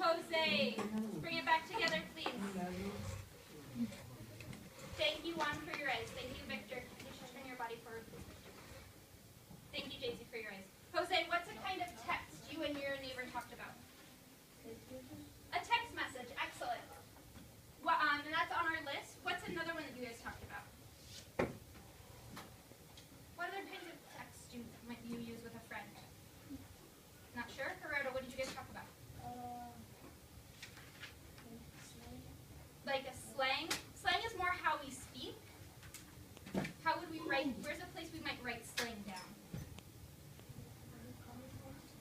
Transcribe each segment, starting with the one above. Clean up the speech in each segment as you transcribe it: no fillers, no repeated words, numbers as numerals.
Jose, let's bring it back together, please. Thank you, Juan, for your eyes. Thank you, Victor. You should turn your body forward, please, Victor. Thank you, JC, for your eyes. Jose, what's a kind of text you and your neighbor talked about? A text message. Excellent. Well, and that's on our list. What's another one that you guys talked about? What other kinds of texts might you use with a friend? Not sure? Gerardo, what did you guys talk about? Like a slang? Slang is more how we speak. How would we write? Where's a place we might write slang down?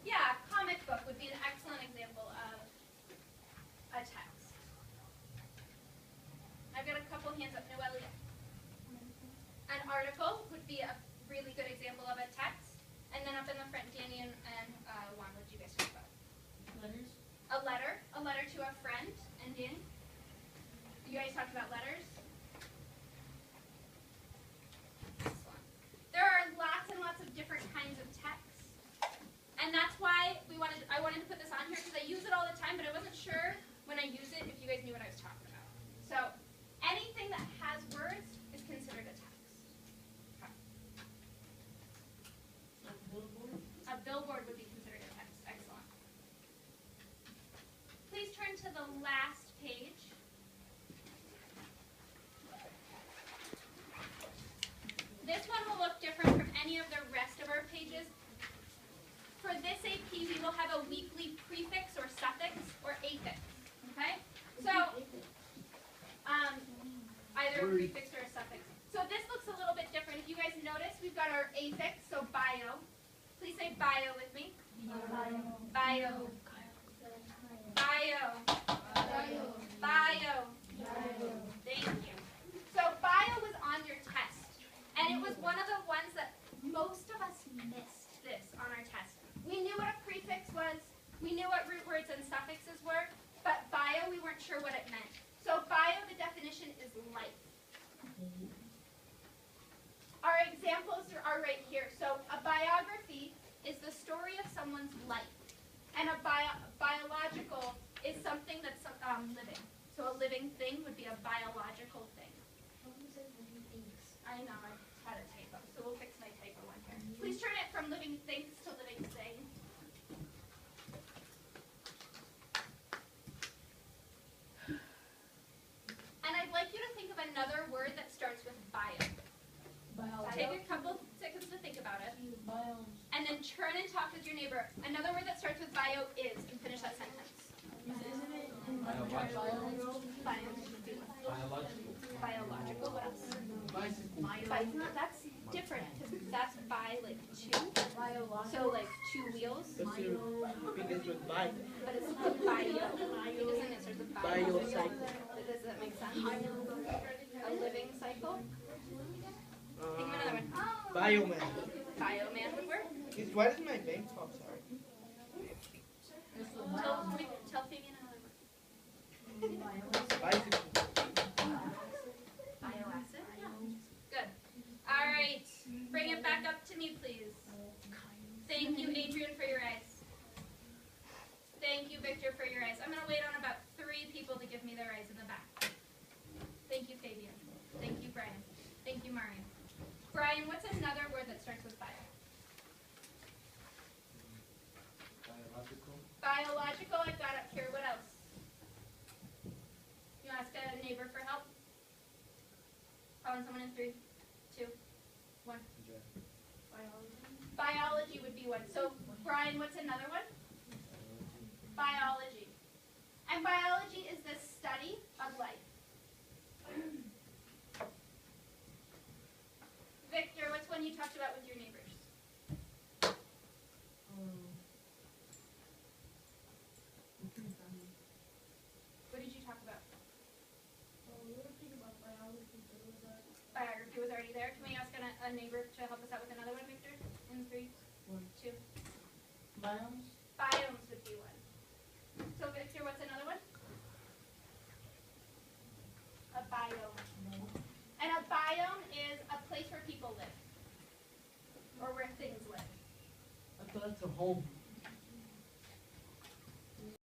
Yeah, comic book would be an excellent example of a text. I've got a couple hands up. Noelia. An article would be a really good example of a text. And then up in the front, Danny and Juan, what did you guys talk about? Letters. A letter to a friend. And Danny? You guys talked about letters? Excellent. There are lots and lots of different kinds of texts. And that's why I wanted to put this on here because I use it all the time, but I wasn't sure when I use it if you guys knew what I was talking about. So anything that has words is considered a text. Okay. A billboard. A billboard would be considered a text. Excellent. Please turn to the last page. This one will look different from any of the rest of our pages. For this AP, we will have a weekly prefix or suffix or affix. Okay? So, either a prefix or a suffix. So this looks a little bit different. If you guys notice, we've got our affix, so bio. Please say bio with me. Bio. Bio. Bio. Bio. Bio. Thank you. So bio was on your test. And it was one of the ones that most of us missed this on our test. We knew what a prefix was, we knew what root words and suffixes were, but bio, we weren't sure what it meant. So bio, the definition is life. Our examples are right here. So a biography is the story of someone's life. And a biological is something that's living. So a living thing would be a biological thing. I know, I had a typo, so we'll fix my typo one here. Please turn it from living things to living thing. And I'd like you to think of another word that starts with bio. Take a couple seconds to think about it. And then turn and talk with your neighbor. Another word that starts with bio is, and finish that sentence. Isn't it Biological. Biological, what else? Bicycle. That's different, because that's bi, like two. So like two wheels. Begins with bi. But it's not bio. It doesn't, it starts with bio. Biocycle. Does that make sense? A living cycle? Think of another one. Bioman. Bioman would work. Why does my bank top sorry? Tell Fabian another word. Bicycle. Bioacid? Yeah. Good. All right. Bring it back up to me, please. Thank you, Adrian, for your eyes. Thank you, Victor, for your eyes. I'm going to wait on about 3 people to give me their eyes in the back. Thank you, Fabian. Thank you, Brian. Thank you, Marion. Brian, what's another word that starts with bio? Biological. Biological, I've got up here. What else? You ask a neighbor for help? Calling someone in 3, 2, 1. Biology would be one. So, Brian, what's another one? Biology. And biology is the study of life. Victor, what's one you talked about with your neighbors? What did you talk about? Biography was already there. Can we ask a neighbor to help us out with another one, Victor? In 3, 2. Biomes. Biomes would be one. So, Victor, what's another one? A biome. And a biome is a place where people live. Or where things live. I thought it's a home.